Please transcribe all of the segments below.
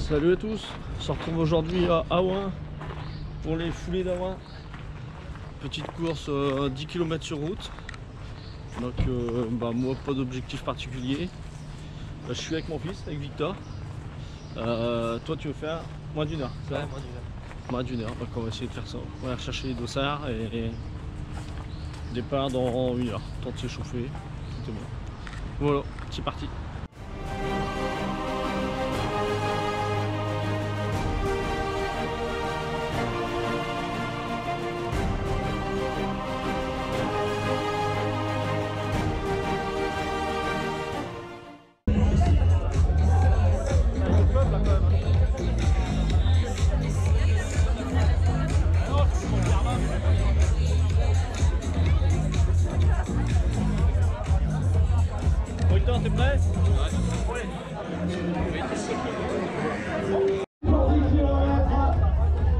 Salut à tous, on se retrouve aujourd'hui à Aouin pour les foulées d'Aouin. Petite course 10 km sur route. Donc moi pas d'objectif particulier. Je suis avec mon fils, avec Victor. Toi tu veux faire moins d'une heure, ça? Ouais, moins d'une heure. Moins d'une heure, donc on va essayer de faire ça. On va aller chercher les dossards et départ dans une heure. Temps de s'échauffer, tout est bon. Voilà, c'est parti. Victor, t'es prêt? Ouais. 10 km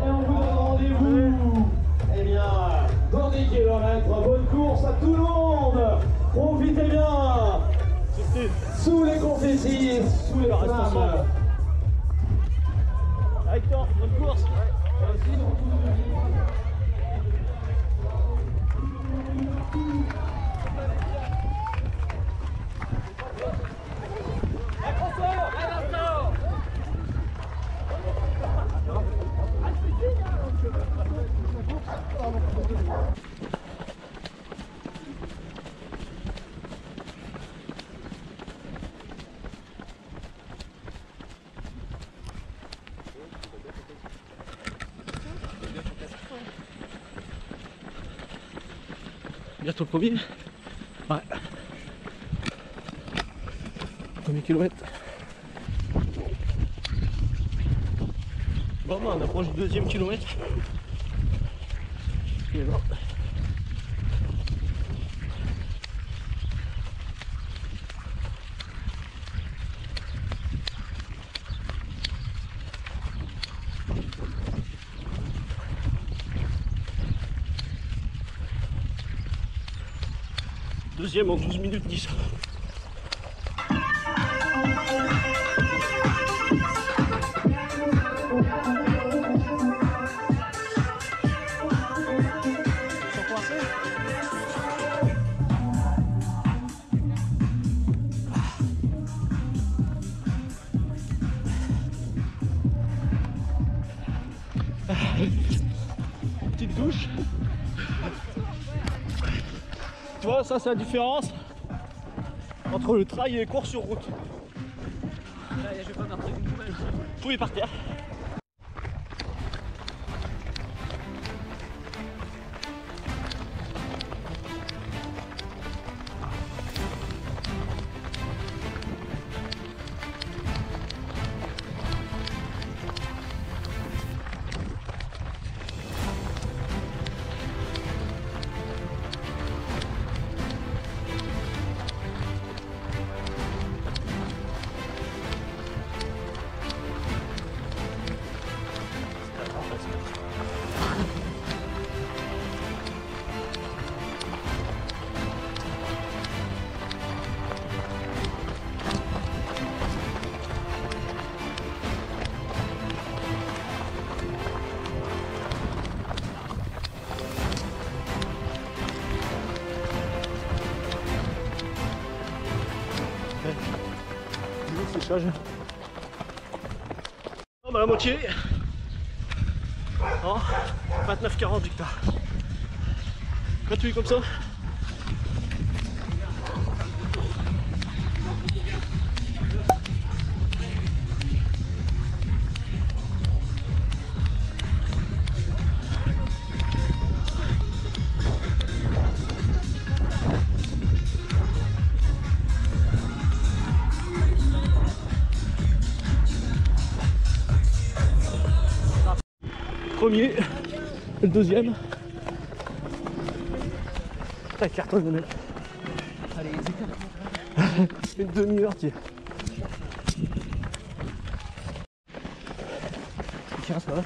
et on vous donne rendez-vous. Eh bien, dans 10 km, bonne course à tout le monde. Profitez bien. Sous les confettis, sous les flammes. Victor, bonne course. Bientôt le premier. Ouais. Premier kilomètre. Bon, on approche du deuxième kilomètre. Et bon. Deuxième en 12 minutes 10. Petite douche. Tu vois, ça c'est la différence entre le trail et les courses sur route. Là, je vais pas marquer une nouvelle. Tout est par terre. On a la moitié. Oh, 29-40 Victor. Quand tu es comme ça. Premier, le deuxième. T'as carton de mec. Allez, c'est Une demi-heure, tiens. Tiens, ça va. Ouais.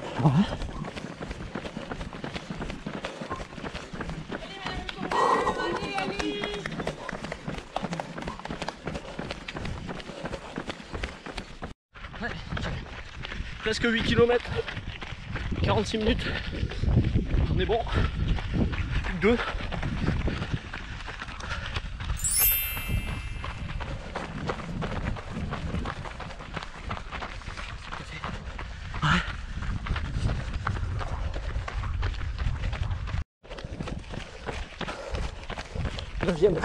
presque 8 km, 46 minutes, on est bon, plus que 2. Deuxième.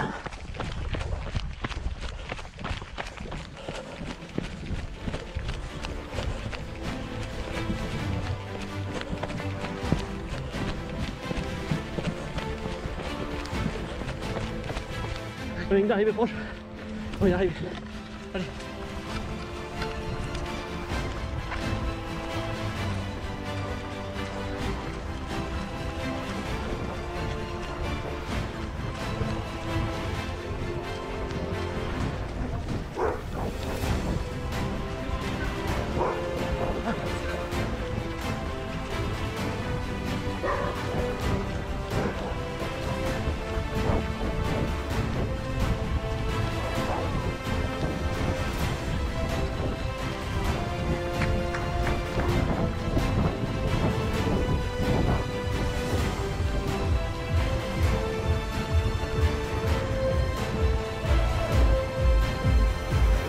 La ligne d'arrivée proche. On y arrive. Allez.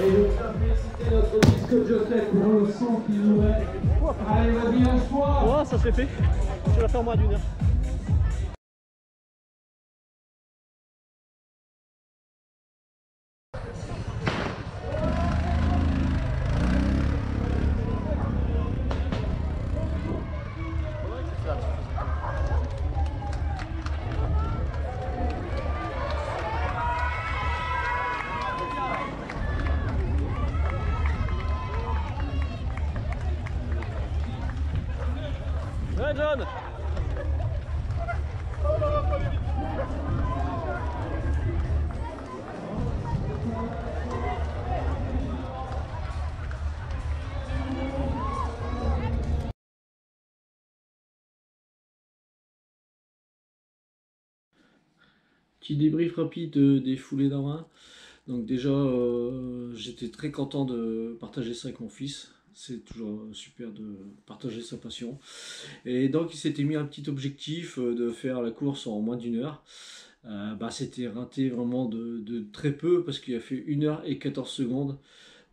Et je tiens à féliciter notre disque jockey pour le son qu'il nous met. Allez, vas-y, lâche-toi. Oh, ça se fait. Tu vas faire moins d'1 heure. Ouais, John. Petit débrief rapide des foulées d'Arouin. Donc déjà, j'étais très content de partager ça avec mon fils. C'est toujours super de partager sa passion. Et donc il s'était mis un petit objectif de faire la course en moins d'1 heure. C'était raté vraiment de très peu parce qu'il a fait 1 heure et 14 secondes.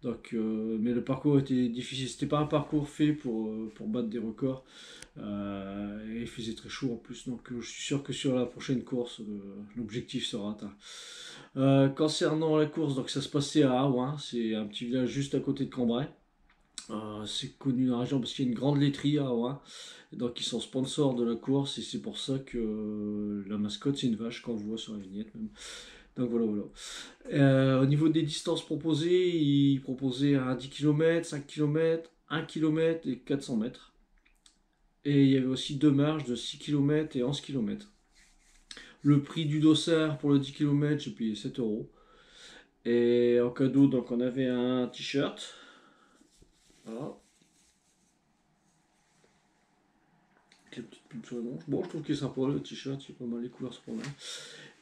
Donc, mais le parcours était difficile. C'était pas un parcours fait pour battre des records. Et il faisait très chaud en plus. Donc je suis sûr que sur la prochaine course, l'objectif sera atteint. Concernant la course, donc ça se passait à Arouin. C'est un petit village juste à côté de Cambrai. C'est connu dans la région parce qu'il y a une grande laiterie à Arouin. Donc ils sont sponsors de la course et c'est pour ça que la mascotte c'est une vache qu'on voit sur la vignette même. Donc voilà. Au niveau des distances proposées, ils proposaient un 10 km, 5 km, 1 km et 400 mètres. Et il y avait aussi 2 marges de 6 km et 11 km. Le prix du dossard pour le 10 km, j'ai payé 7 €. Et en cadeau, donc on avait un t-shirt. Voilà. Avec les petites pubs sur le manche. Bon, je trouve qu'il est sympa le t-shirt, il est pas mal, les couleurs sont pas mal.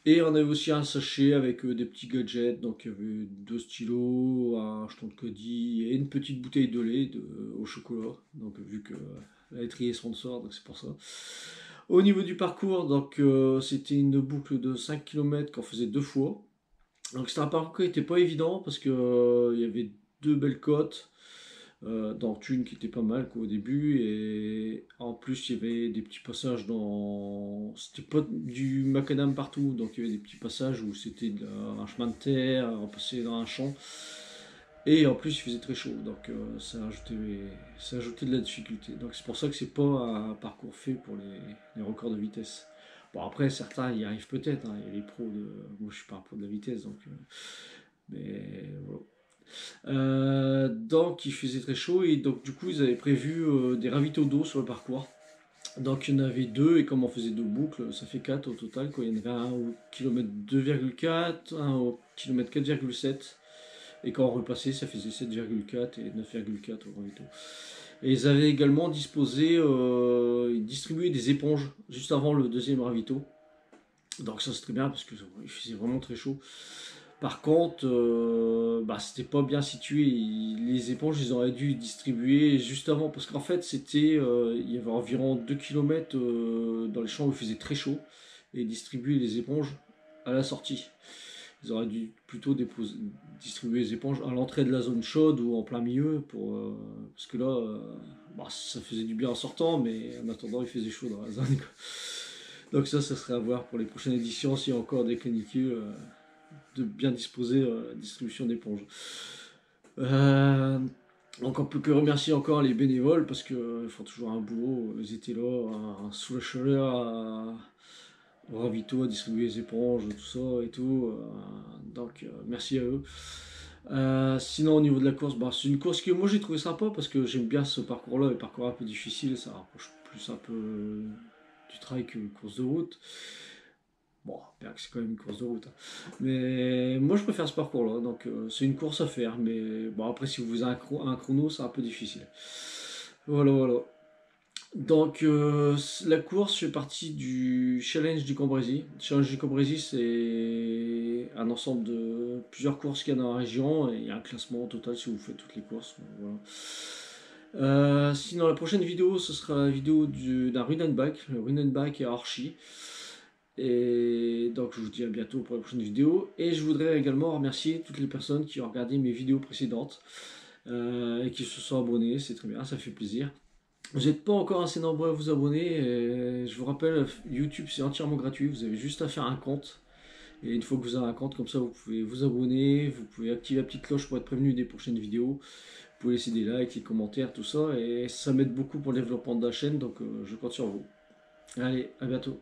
Et on avait aussi un sachet avec des petits gadgets, donc il y avait 2 stylos, un jeton de caddie et une petite bouteille de lait au chocolat. Donc vu que la laiterie est sponsor, donc c'est pour ça. Au niveau du parcours, donc c'était une boucle de 5 km qu'on faisait 2 fois. Donc c'était un parcours qui n'était pas évident parce que il y avait 2 belles côtes. Dans une qui était pas mal au début, et en plus il y avait des petits passages c'était pas du macadam partout, donc il y avait des petits passages où c'était un chemin de terre, on passait dans un champ, et en plus il faisait très chaud, donc ça ajoutait de la difficulté. Donc c'est pour ça que c'est pas un parcours fait pour les records de vitesse. Bon, après certains y arrivent peut-être, hein. Il y a les pros moi je suis pas un pro de la vitesse, donc mais voilà. Donc il faisait très chaud et donc du coup ils avaient prévu des ravitaux d'eau sur le parcours. Donc il y en avait 2 et comme on faisait 2 boucles, ça fait 4 au total, quoi. Il y en avait un au kilomètre 2,4, un au kilomètre 4,7 et quand on repassait ça faisait 7,4 et 9,4 au ravito. Et ils avaient également distribué des éponges juste avant le deuxième ravito. Donc ça c'est très bien parce qu'il faisait vraiment très chaud. Par contre, c'était pas bien situé. Les éponges, ils auraient dû distribuer juste avant. Parce qu'en fait, il y avait environ 2 km dans les champs où il faisait très chaud. Et distribuer les éponges à la sortie. Ils auraient dû plutôt distribuer les éponges à l'entrée de la zone chaude ou en plein milieu. Parce que là, ça faisait du bien en sortant. Mais en attendant, il faisait chaud dans la zone, quoi. Donc ça serait à voir pour les prochaines éditions. S'il y a encore des canicules. De bien disposer la distribution d'éponges. Donc on peut que remercier encore les bénévoles parce qu'ils font toujours un boulot. Ils étaient là sous la chaleur au ravito à distribuer les éponges, tout ça et tout. Donc merci à eux. Sinon au niveau de la course, c'est une course que moi j'ai trouvé sympa parce que j'aime bien ce parcours-là, le parcours un peu difficile, ça rapproche plus un peu du trail que une course de route. Bon, bien que c'est quand même une course de route. Mais moi je préfère ce parcours-là, donc c'est une course à faire. Mais bon, après, si vous avez un chrono, c'est un peu difficile. Voilà, voilà. Donc la course fait partie du Challenge du Cambrésis. Le Challenge du Cambrésis, c'est un ensemble de plusieurs courses qu'il y a dans la région. Et il y a un classement au total si vous faites toutes les courses. Voilà. Sinon, la prochaine vidéo, ce sera la vidéo d'un run and bike. Le run and bike à Orchy. Et donc je vous dis à bientôt pour la prochaine vidéo. Et je voudrais également remercier toutes les personnes qui ont regardé mes vidéos précédentes et qui se sont abonnés. C'est très bien, ça fait plaisir. Vous n'êtes pas encore assez nombreux à vous abonner. Et je vous rappelle, YouTube c'est entièrement gratuit. Vous avez juste à faire un compte. Et une fois que vous avez un compte, comme ça vous pouvez vous abonner. Vous pouvez activer la petite cloche pour être prévenu des prochaines vidéos. Vous pouvez laisser des likes, des commentaires, tout ça. Et ça m'aide beaucoup pour le développement de la chaîne. Donc je compte sur vous. Allez, à bientôt.